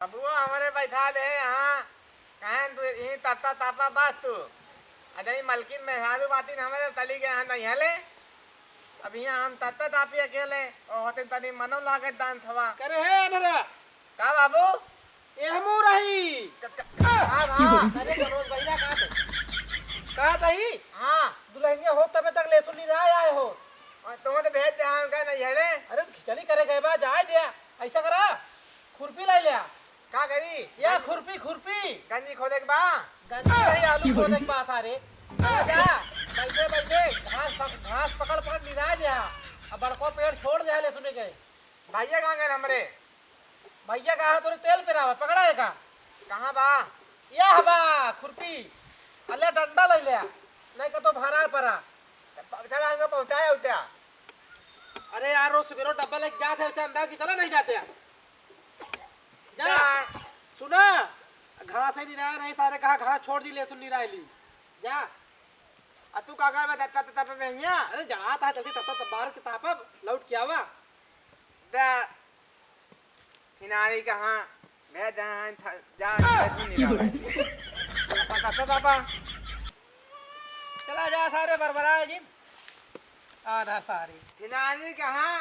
अबू हमारे बैठा दे यहाँ कहें तू यही तत्ता तापा बात तू अरे मलकिन में हारू बाती हमारे तली के यहाँ नहीं हले अब यहाँ हम तत्ता तापी अकेले और होते तनी मनो लागत दान थवा करे है नरा का बाबू एहमू रही हाँ हाँ अरे मनोज भैया कहा तही हाँ दुल्हनिया हो तबे तक ले सुनी रहा आए हो और तुम्हें तो भेज दे हम कह नहीं हले अरे तो खिचड़ी करे गए बा जाए दिया ऐसा करा खुरपी ला लिया का करी या खुरपी गंजी खोदे के बा गंजी नहीं आलू खोदे के पास आ रे जा बैठे घास पकड़ निरा जा अब बड़को पेड़ छोड़ दे ले सुने गए भैया कहाँ गए हमरे भैया कहा तोरे तेल पिरावा पकड़ा है का कहाँ बा या बा खुरपी अल्ले डंडा ले लिया नहीं का तो भारा परा चल हमको पहुँचाया उठा अरे यार रोज सवेरो डब्बा लेके जाते हैं अंदर की चला नहीं जाते जा सुना घास है नहीं रहा नहीं सारे कहा घास छोड़ दी ले सुन नहीं रही जा तू का कर बता तत्ता पे भैया अरे जड़ा था जल्दी तब बाहर के तापा लौट किया हुआ दा किनारे कहाँ गए जा तत्ता तापा चला जा सारे बरबराए जी आधा सारे किनारे कहाँ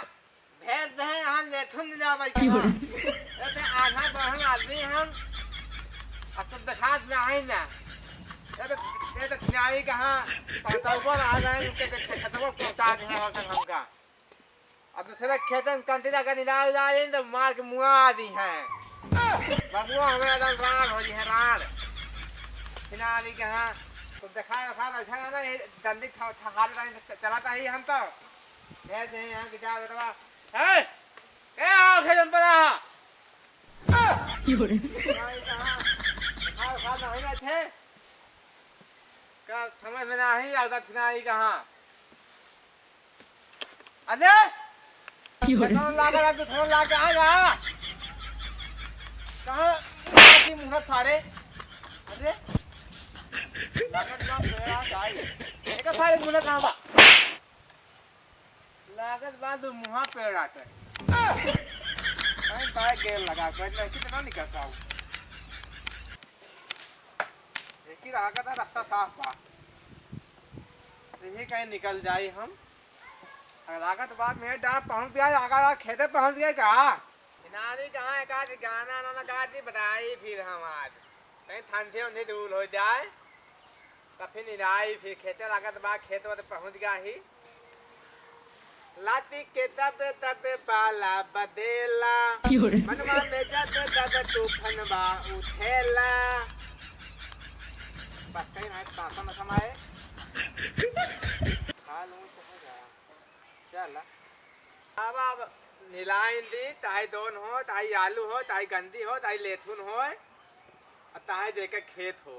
भेज दे हम लेथुन जा भाई ऐसे आधा बहन आदमी हम अब तो दिखात में आए ना ये तो किनारे कहाँ पहुँचा ऊपर आ गए उनके खेतों पहुँचा दे हमका अब दूसरे खेत में कंटिला का निकाल जाए तो मार के मुआ आदि है बबुआ हमें एकदम राड़ हो जी है राड़ किनारे कहाँ तो दिखा अच्छा ना ये गंदी हाल चलाता ही हम तो भेज दे यहाँ की जा बेटा है ए आओ खेतन पर आ नहीं थे का समझ में नहीं आता किनारे कहाँ अरे लागा तो थोड़ा लाके आ जा कहाँ की मुहर थारे अरे लागत बात मेरा गाय एक सारे मुहर कहाँ बा लागत बात मुहा पेड़ आते कहीं बाय गेल लगा कोई नहीं कितना निकलता हूँ एक ही रहा था रास्ता साफ बा यही कहीं निकल जाए हम लागत बात मेरे डांट पहुंच गया आगा खेते पहुंच गए का किनारे कहाँ एक आध गाना ना गा दी बताई फिर हम आज कहीं ठंडी उंधी दूर हो जाए तो फिर निराई फिर खेते लागत बात खेत वाले पहुंच गया ही लाती के तबे तबे पाला बदेला मनवा में जब तब तूफानवा उठेला बस कहीं ना पासा न समाए हाल ऊंच हो गया चल अब नीलाइन दी ताई दोन हो ताई आलू हो ताई गंदी हो ताई लेथुन हो और ताई देके खेत हो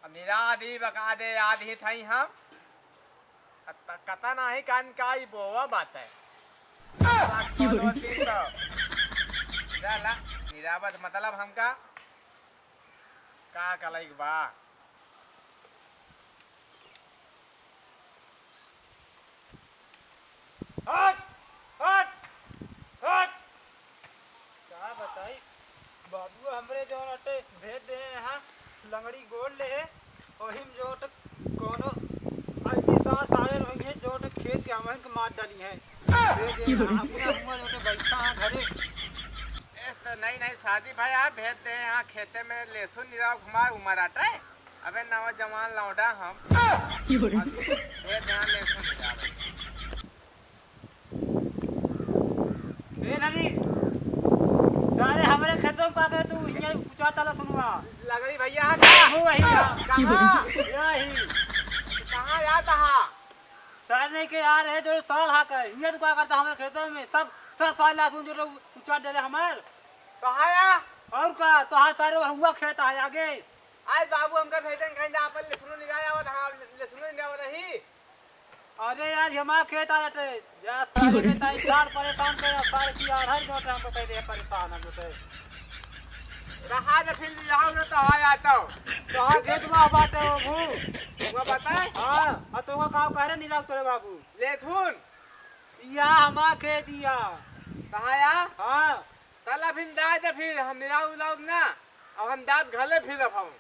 अब निरा दी बका दे आधी थई हम कता नहीं कान का ही बोवा बात है चला निरावत मतलब हमका का कलई बा हट हट हट क्या बताई बाबू हमरे जो अटे भेज दे यहाँ लंगड़ी गोल ले ओहिम जो कोनो ऐसी साठ साढ़े रहेंगे जो खेत के हमें के मार डाली है भेज दे अपना हुआ जो बैठा है घरे तो नहीं शादी भाई आप भेज दे यहाँ खेते में लहसुन निरा घुमा उमर आटा है अबे नवा जवान लौटा हम भेज दे यहाँ लहसुन निरा नरी सारे हमारे खेतों का गए तू ये उचाता ला सुनवा लगड़ी भैया हो वही कहाँ यही कहाँ जाता है सारे के यार है जो साल हाक है ये तो क्या करता हमारे खेतों में सब साल ला सुन जो उचाट दे हमार कहाँ या और का तो हां सारे हुआ खेत है आगे आज बाबू हमका भेजन कहीं जा अपन लहसुन निकाया हुआ था लहसुन निकाया हुआ नहीं अरे यार हमारा खेत आ जाते जा सारे के ताई साल परेशान कर सारे की यार हर जोट हमको कह दे परेशान हम जोटे रहा जब फिर जाओ ना तो आ जाता तो हां खेत में बाटे वो वो बताए हां और तो का गांव कह रहे नहीं तोरे बाबू लहसुन या हमारा खेत या कहा या हाँ तला फिर दाए तो फिर हम निराउ उलाउ ना अब हम दाँत घले फिर अब हम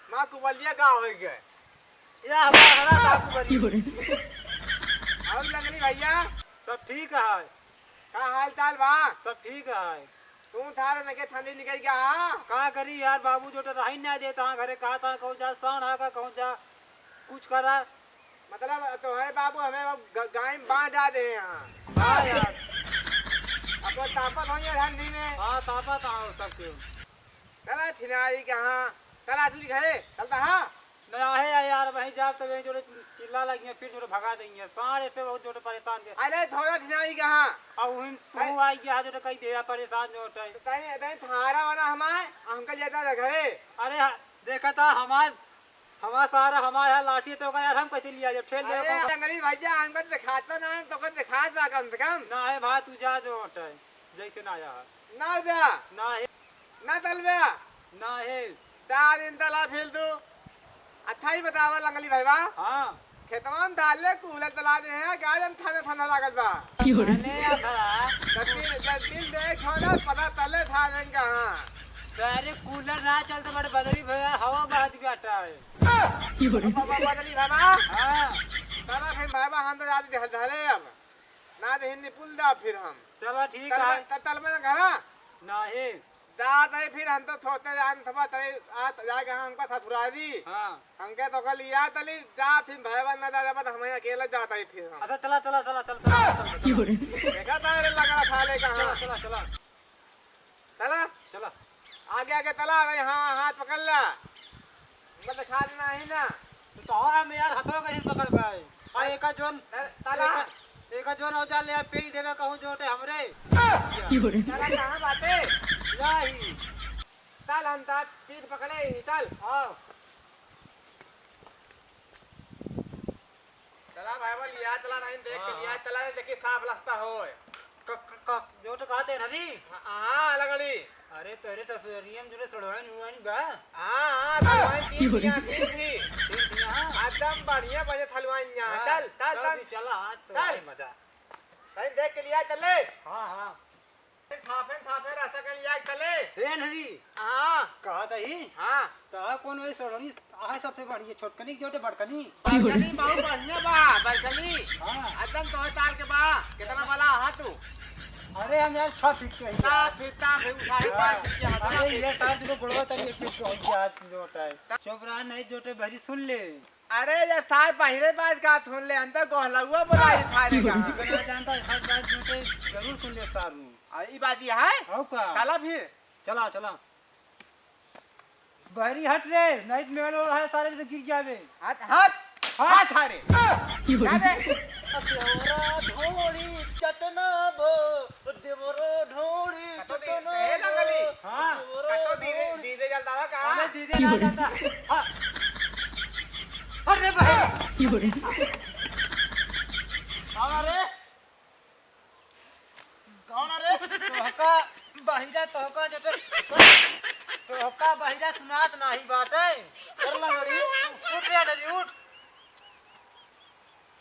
माँ को बलिया गाँव हो गए या हमारा बापू बड़ी और लंगली भैया सब ठीक है का हाल चाल बा सब ठीक है तू थारे नके ठंडी निकल गया हाँ का करी यार बाबू जो रही ना देता घरे कहा था कहूँ जा साण है कहूँ जा कुछ करा मतलब तो है बाबू हमें गाय में बांध डाल दे यहाँ हाँ यार अपन तापत हो या ठंडी में हाँ तापा था सबके चला ठिनारी कहाँ चला तू दिखाए चलता हाँ नया है यार वहीं जा तो वहीं जो चिल्ला लगी फिर जो भगा देंगे साढ़े से बहुत जो परेशान के अरे थोड़ा ठिनारी कहाँ अब वहीं तू आई गया जो कहीं दे परेशान जो तई तई थारा वाला हमारे हमका ज्यादा रखे अरे देखा था हमारा सारा हमारा लाठी तो यार हम कैसे लिया जब ठेल अरे जंगली भैया हमको दिखाता ना तो को दिखा बा कम से कम ना है भाई तू जा जो जैसे ना आया ना बे ना है ना तल बे ना है 4 दिन तला फिर तू अच्छा ही बतावा लंगली भैया हाँ खेतवा में डाल ले कूलर चला दे हैं गाजन थाने थाना लागत बा मैंने खड़ा जल्दी देखो ना पता तले था नहीं कहाँ अरे कूलर ना चलते बड़े बदली भैया हवा बहत बैठा है बाबा बदली बाबा हाँ चला फिर बाबा हम तो जाते ढले अब ना दे हिंदी पुल दा फिर हम चलो ठीक है तल में कहा ना है दात है फिर हम तो थोते जान थपा तले आ जाके हमका थथुरा दी हाँ हमके तो कल लिया तली जा फिर भैया ना दादा बस हमें अकेला जाता है फिर हम अच्छा चला चला चला चला देखा था रे लगा था ले कहाँ चला चला चला चला आगे आगे तला भाई हाँ हाथ पकड़ ला मतलब दिखा देना ही ना तो हम यार हथो कहीं पकड़ पाए आ एका जोन तला एका जोन औजार ले पेरी देवे कहूं जोटे हमरे तला कहाँ बाते यही चल हम तात पीठ पकड़े ही चल हां चला भाई बोल लिया चला नहीं देख के लिया चला देखी साफ रास्ता हो जोटे कहते हरी हाँ लगड़ी अरे तेरे तो रियम जुड़े सड़वाइन हुआइन बा हाँ थलवाइन तीन थी तीन दिया एकदम बढ़िया बजे थलवाइन यहाँ चल चल चल चला हाथ तो चल। मजा कहीं देख के लिया चले हां हां थापे रास्ता के लिया चले रे हरी हाँ कहा दही हाँ ता कौन वही सड़नी आए सबसे बढ़िया छोटकनी जोटे बड़कनी बलकनी बहुत बढ़िया बा बलकनी हां एकदम तो ताल के बा कितना बड़ा हाथ तू अरे हम यार 6 फीट के ता फिरता फिर उठाए पार किया अरे ये तार जो बुड़वा तक 1 फीट हो गया आज जोटा है चोपरा नहीं जोटे भरी सुन ले अरे जब साथ पहिरे बात का सुन ले अंदर गोहलुआ बुलाई थारे का बिना जानता हर बात जोटे जरूर सुन ले सारू ई बात ये है हाउ का चला फिर चला चला बहरी हट रे नहीं तो मेल है सारे जो गिर जावे हाथ हाथ हाथ थारे क्या दे देवरा ढोड़ी चटना बो देवरा ढोड़ी चटना ए लगली हां कटो दीदे जलता का अरे दीदी ना जानता हां अरे भाई हमारे कौन रे तोहका बाहिरा तोहका जोटे तोहका बाहिरा सुनात नाही बाटे कर लगड़ी उठ रे डरी उठ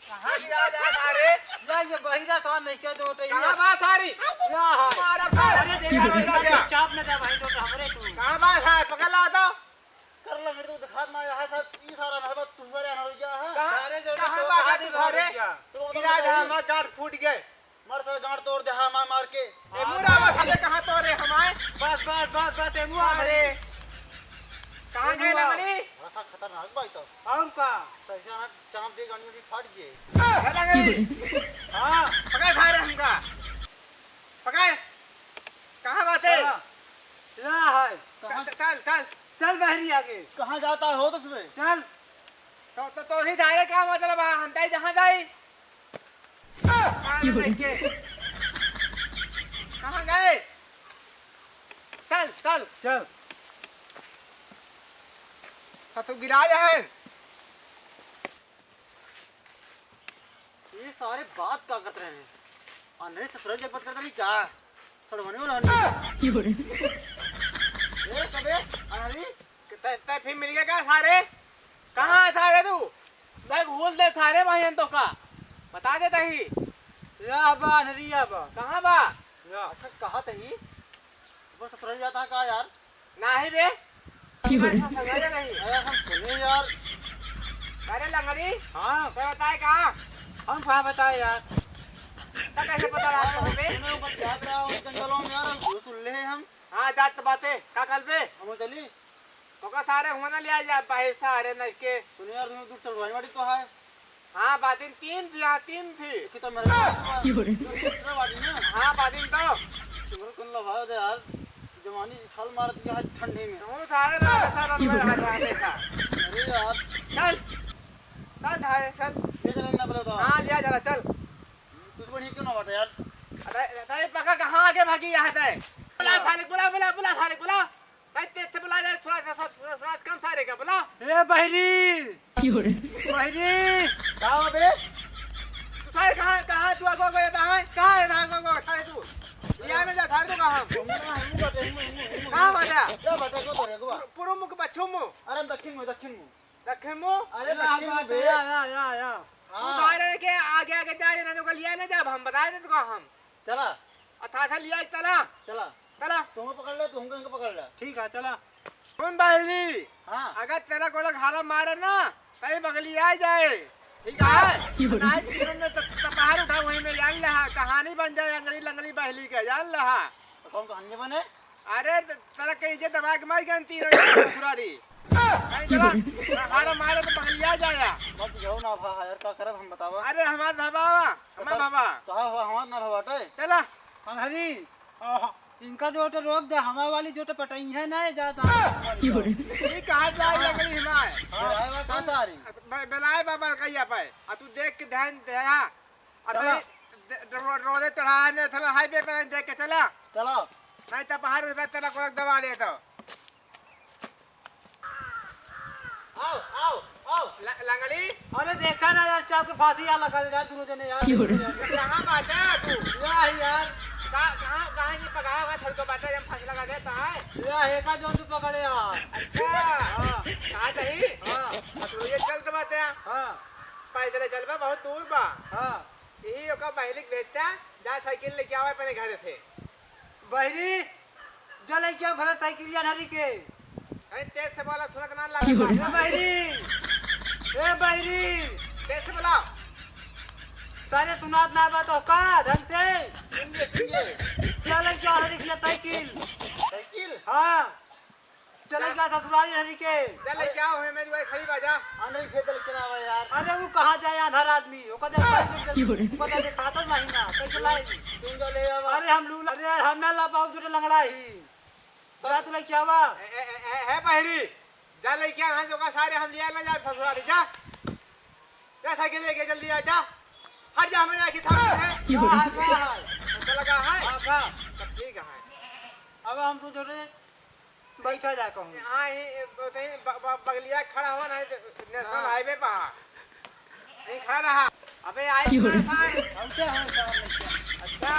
कहां गिरा जा थारे या ये बाहिरा था नहीं के जोटे कहां बात थारी या है मारा फाड़ अरे देखा चाप न दे भाई जोटे हमरे तू कहां बात है पकड़ ला तो कर ले मेरे तो दिखा में है सब ई सारा नहबत तू रे नहरिया है कहां सारे जोटे कहां बात है थारे गिरा जा हम गांठ फूट गए मर तर गांठ तोड़ दे हा मार के ए मुरा बात हमें कहां तोड़े हमारे बस ए मुआ अरे कहां गए लगली बड़ा खतरनाक भाई तो और का अचानक चाप दे गाड़ी में फट गए लगली हां पकड़ थारे हमका पकड़ कहां बात है या है चल चल चल बहरी आगे कहां जाता हो तो तुम्हें चल तो ही थारे का मतलब हम ताई जहां जाई कहां गए चल चल चल तो गिरा जाए ये सारे बात का करते रहे हैं अंधेरे से सूरज बात करता नहीं क्या सड़वने वाला नहीं ए कबे अरे ते फिर मिल गया क्या सारे कहां थारे तू मैं भूल दे थारे भाई तो का बता देता ही या बा नरिया बा कहां बा अच्छा कहा तही ऊपर से तुरंत जाता है का यार नहीं बे समझे नहीं अरे हम सुने यार अरे लंगड़ी हाँ तो बताए कहाँ हम कहाँ बताए यार। तो कैसे पता रात को बे सुने ऊपर जात रहा हूँ जंगलों में यार हम सुन ले हम हाँ जात बातें का कल पे हम चली तो सारे होना लिया जा बाहर सारे न के सुने यार तुम्हें दूर चढ़वाई वाली तो है हाँ बातिन तीन थी हाँ तीन थी कि तो मेरे दूसरा वाली ना हाँ बातिन तो तुम्हारे कौन लगा दे यार जवानी छाल मार दिया है ठंडी में वो सारे सारा देखा अरे यार चल चल धारे चल ले चलेंगे ना पहले तो हाँ लिया चला चल तुझ बढ़िया क्यों ना बाटे यार अरे पका कहाँ आगे भागी यहाँ से बुला साले बुला बुला बुला साले बुला नहीं तेज से बुला जाए थोड़ा सा थोड़ा कम सारे का बुला ए बहरी बहरी कहाँ बे तू थारे कहाँ कहाँ तू आगो गया था कहाँ है आगो थारे तू लिया में जा थारे तो कहाँ कहाँ बाजा क्या बाटे को तो रे को पूर्व मुख पश्चिम मुख अरे दक्षिण में दक्षिण मुख अरे दक्षिण में बे या तू हां थारे के आगे आगे जा ना तो लिया ना जब हम बता दे तो हम चला था लिया चला चला चला तुम्हें पकड़ ले तुमको इनको पकड़ ले ठीक है चला। सुन बाली हां अगर तेरा कोई घाला मारे ना कहीं बगली आ जाए ठीक है नाई तीनों में तपहार उठा वहीं में जान लहा कहानी बन जाए अंगड़ी लंगड़ी बहली का जान लहा कौन कहानी बने अरे तेरा कहीं जे दबा के मार गई तीनों सुरारी नहीं चला घाला मारे तो बगली आ जाया मत जाओ ना भा यार का करब हम बतावा अरे हमार बाबा हमार बाबा तो हां हमार ना भवाटे चला हरी इनका जो तो रोक दे हमारे वाली जो तो पटाई है ना ज्यादा ये कहा जाए लंगड़ी हिमाय फिर आए वा कहां से आ रही बेलाए बाबा कहिया पाए आ तू देख के ध्यान दे आ रोजे चढ़ाने थला हाईवे पे देख के चला चलो नहीं तो पहाड़ उधर तेरा को दबा दे तो आओ आओ आओ लंगड़ी अरे देखा ना यार चाप के फांसी यार लगा दे यार दोनों जने यार कहाँ बात है तू यार कहाँ ये पकाया हुआ थड़ को बाटा जब फांसी लगा देता है या हेका जो तू पकड़े यार। अच्छा कहाँ सही हां तो ये चल तो बात है हां पैदल चल बा बहुत दूर बा हां यही ओका बहलिक भेजता जा साइकिल लेके आवे अपने घर से बहरी जले क्या घर साइकिल या हरी के अरे तेज से बोला सुनत ना लगा ए बहरी तेज से बोला सारे सुनात ना बात हो का ढंग से सुनिए चले क्या हरी के साइकिल साइकिल हां चले क्या ससुराली हरी के चल क्या हो मेरी भाई खड़ी बाजा अंदर खेत चला हुआ यार अरे वो कहां जाए आधार आदमी ओका पता दे खाता महीना कैसे लाई तुम जो ले आवा अरे हम लूला अरे हम ना ला पाऊ जो लंगड़ा ही तोरा तू क्या हुआ है बहरी जा ले क्या हां जो का सारे हम लिया ना जा ससुराली जा जा साइकिल लेके जल्दी आ जा हट जा हमें आके था है तो लगा है हां का सब ठीक है अब हम तो जोरे बैठा जा कहूं हां ये बगलिया खड़ा हुआ ना नेशनल हाईवे पे यहीं खड़ा रहा अबे आई हमसे हम साहब अच्छा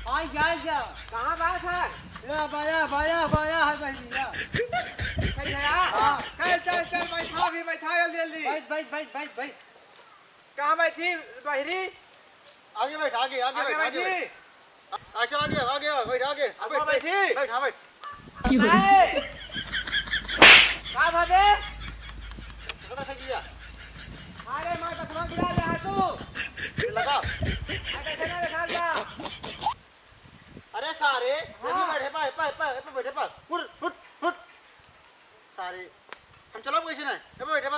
हां जा कहां बात है या बाया है बहनिया सही है हां चल बैठा भी बैठा जल्दी बैठ कहां बैठी बहरी आगे बैठ आगे बैठी चल आगे बैठ आगे अब बैठी बैठ हां बैठ का भाबे पकड़ा से गया अरे मैं तो गिरा ले तू लगा अरे चला रे खा जा अरे सारे बैठे बैठे फुट सारे हम चलो कैसे ना बैठे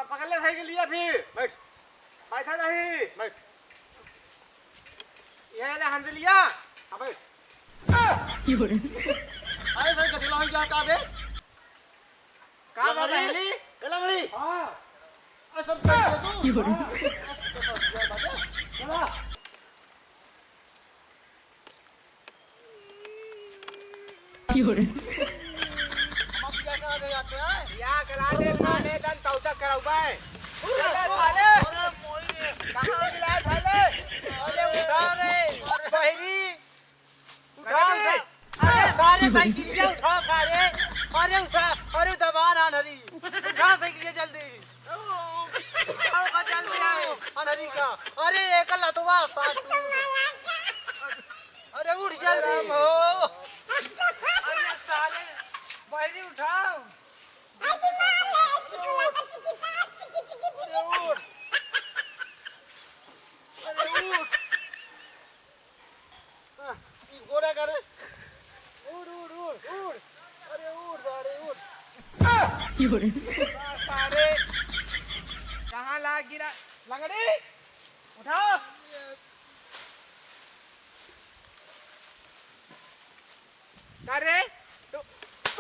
पकड़ ले साइकिल लिया फिर बैठ बैठा नहीं बैठ ये ले हम लिया हां बैठ आए सर कथला हो गया का बे का बहली ए लंगड़ी हां आ सब बैठ तू चला हम क्या करा दे जाते हैं या करा दे खाने दन तौता कराउबा है थाले अरे मोई कहां गिला थाले अरे उठा रे बहरी उठा रे अरे सारे साइकिल उठा सारे अरे दबान आन हरी उठा साइकिल जल्दी आओ का जल्दी आओ अनहरी का अरे एक लतवा साथ गोरा करे उड़ उड़ उड़ उड़ अरे उड़ सारे उड़ सारे कहाँ ला गिरा लंगड़ी उठाओ करे तू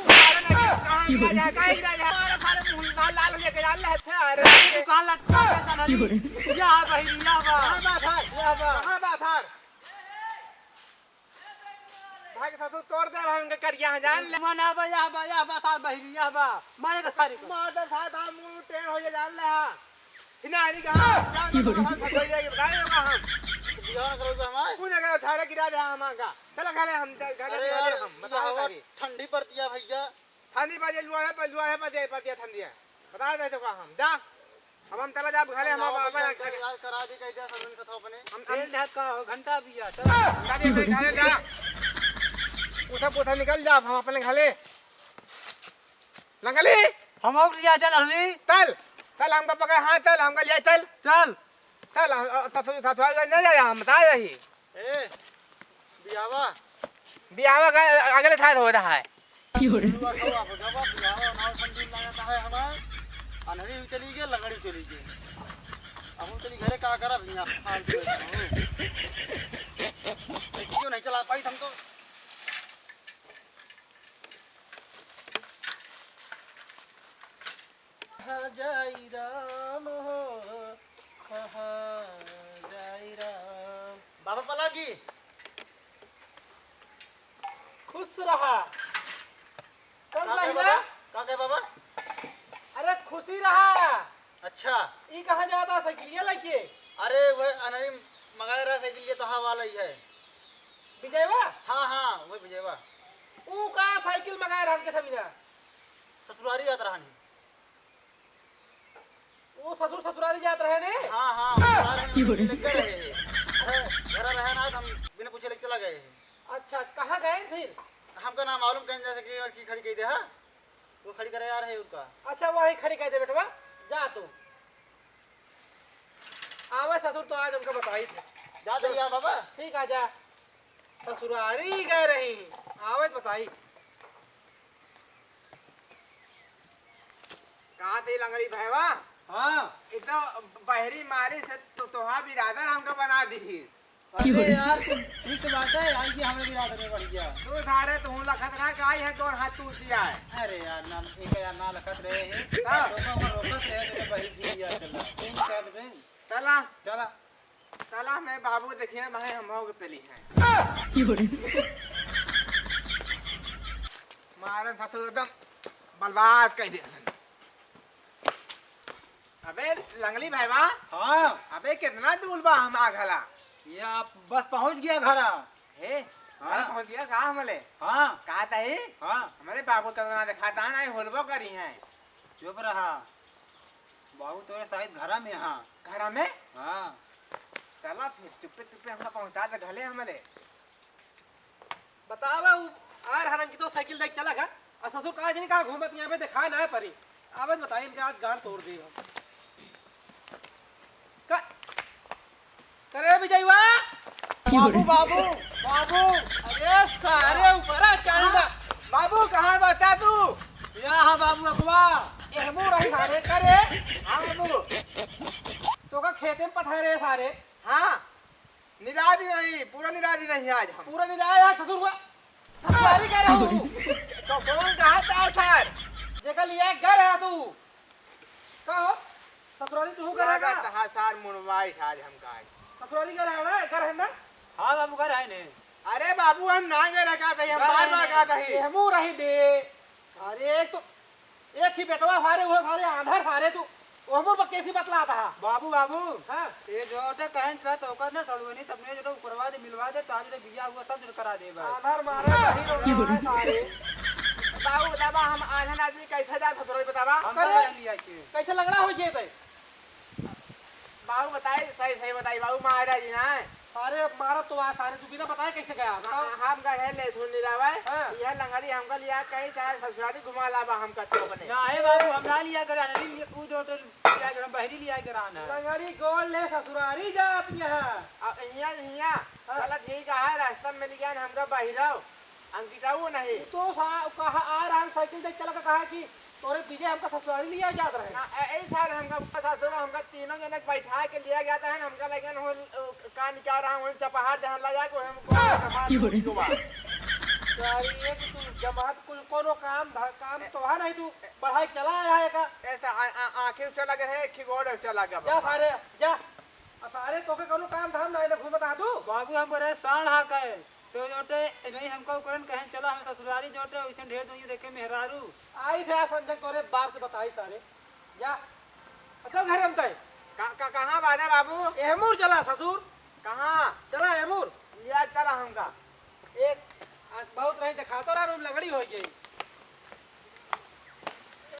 मारे लगे कहाँ गिरा जा कहाँ गिरा जा हमारे मुंह लाल लाल हो गया लाल है अरे दुकान लटका के कनाली या बहिरिया बा कहाँ बात है या बा कहाँ बात है भाई के साथ तोड़ दे हम के करिया जान ले मना बा या बा साथ बहिरिया बा मारे का सारी मॉडल साथ हम मुंह ट्रेन हो जान ले हां सिनारी कहाँ जान हो जाएगी बताएगा हम बिहार करोगे हमारे कौन जगह थारे गिरा दे हम का चलो खाले हम अरे यार हम बताओ ठंडी पड़ती है भैया ठंडी बाजे लुआ है पर ठंडी है बता दे तो का हम जा अब हम चला जा घरे हम करा दी कह दिया सलन का थोपने हम तेल ढक का घंटा भी आ चल गाड़ी में घरे जा उठा निकल जा हम अपने घरे लंगली हम और लिया चल हली चल हमका पकड़ हां चल हमका ले चल चल तथुआ नहीं जा हम बता रही ए बियावा बियाह का अगले थार हो रहा है बियावा नाव संदीन लगाता है हमार अनहरी चली गई लंगड़ी चली गई अब हम चली घरे का करा भैया क्यों नहीं चला पाई हम तो जाई राम हो कहाँ जाई राम बाबा पलागी खुश रहा कल का महिना बाबा अरे खुशी रहा अच्छा ई कहाँ जाता साइकिलिया लेके अरे वह अनहरी मंगाए रहा साइकिल लिए तो हाँ वाला ही है विजयवा हाँ वही विजयवा ऊ का साइकिल मंगाए रहन के समीना ससुरारी याद रहनी वो ससुरारी जात रहे ने हाँ लेकर रहे हैं घर रहे ना हम बिना पूछे लेके चला गए हैं अच्छा कहाँ गए फिर हमका नाम मालूम कहीं जैसे कि और की खड़ी कही दे हाँ वो खड़ी करे यार है उनका अच्छा वही खड़ी कह दे बेटवा जा तू आवा ससुर तो आज हमको बताई थे जा दैया बाबा ठीक आ जा ससुरारी गए रही आवाज बताई कहाँ थे लंगड़ी भैया हाँ इतना बहरी मारी से तोहा बिरादर हमको बना दी अरे यार ठीक बात है आई की हमें बिरादर में बढ़ गया तू थारे तू लखत रहा का आई है तोर हाथ टूट दिया है अरे यार ना एक यार ना लखत रहे हैं हाँ। रोकत है तो बही जी यार चला तुम क्या बे चला चला चला मैं बाबू देखिए भाई हम हो के पेली है मारन ससुर एकदम बर्बाद कर दे अबे लंगली भैया हाँ अबे कितना दूर बा हम आघला ये आप बस पहुंच गया घर हे हाँ पहुंच गया कहा हमले हाँ कहा था ही हाँ हमारे बाबू का ना दिखाता ना होलबो करी है चुप रहा बाबू तोरे शायद घर में हाँ घर में हाँ चला फिर चुप्पे चुप्पे हमला पहुंचा दे घले हमले बतावा ऊ आर हरन की तो साइकिल देख चला का और ससुर कहा जनी कहा घूमत यहाँ पे दिखा ना परी आवाज बताई इनके आज गांड तोड़ दी हम करे विजयवा बाबू अरे सारे ऊपर चढ़ना बाबू कहाँ बता तू यहाँ बाबू अगवा एहमू रही सारे करे हाँ बाबू तो का खेते में पठा रहे सारे हाँ निरादी नहीं पूरा निरादी नहीं आज हम पूरा नहीं आया ससुर हुआ ससुरारी कह रहा हूँ तो कौन कहा था सर जेका लिया घर है तू कहो ससुरारी तू करेगा लागत हा सार मुनवाई आज हम का ससुरारी घर है ना घर है ना हाँ बाबू घर है ने अरे बाबू हम ना गए रखा था हम बार कहा था एहमू रही बे अरे एक तो एक ही बेटवा हारे वो सारे आधार हारे तू ओमर पर कैसी बतला था बाबू हां ये जो टे कहन छा तो कर ना सड़वनी तबने जो करवा दे मिलवा दे ताज रे बिया हुआ सब जो करा दे भाई आधार मारे नहीं रोना सारे बाबू बतावा हम आधन आदमी कैसे जा ससुराल बतावा हम घर लिया के कैसे लगड़ा हो जे बाबू बताई सही बताई बाबू महाराज जी ना सारे मारा तो आ सारे तू बिना बताए कैसे गया बताओ हम का है ले सुन निरावा हाँ। यह लंगड़ी हमका लिया कहीं चाहे ससुराली घुमा लावा हमका तो बने ना है बाबू हम ना लिया कर अनरी लिए पूज होटल लिया कर बहरी लिया कर आना लंगड़ी गोल ले ससुरारी जात यहां अब हिया चला ठीक है रास्ता रास्ता में मिल गया हमरा बाहिरा अंकिता वो नहीं तो कहा आ रहा है साइकिल देख चला कहा कि तोरे पीछे हमका ससुराली लिया जात रहे ना ऐ साल हमका पता था हमका तीनों जने बैठा के लिया गया था हमका लगन हो का निकाल रहा हूं चपहाड़ जहां ला जाके हमको यार ये कि तू जमात कुल कोनो काम तो है नहीं तू पढ़ाई चला आया का ऐसा आंखें उसे लगे है खिगोड़ उसे लगा जा सारे जा सारे तोके कोनो काम धाम नहीं घूमत आ तू बाबू हम बोले साढ़ हा कहे तो जोटे नहीं हमको करन कहें चलो हम ससुराली जोटे वैसे ढेर दुनिया देखे मेहरारू आई थे संजय तोरे बाप से बताई सारे जा चल घर हम तय कहां बाने बाबू एहमूर चला ससुर कहां चला एहमूर लिया चला हमका एक बहुत नहीं दिखा तो रूम लगड़ी हो गई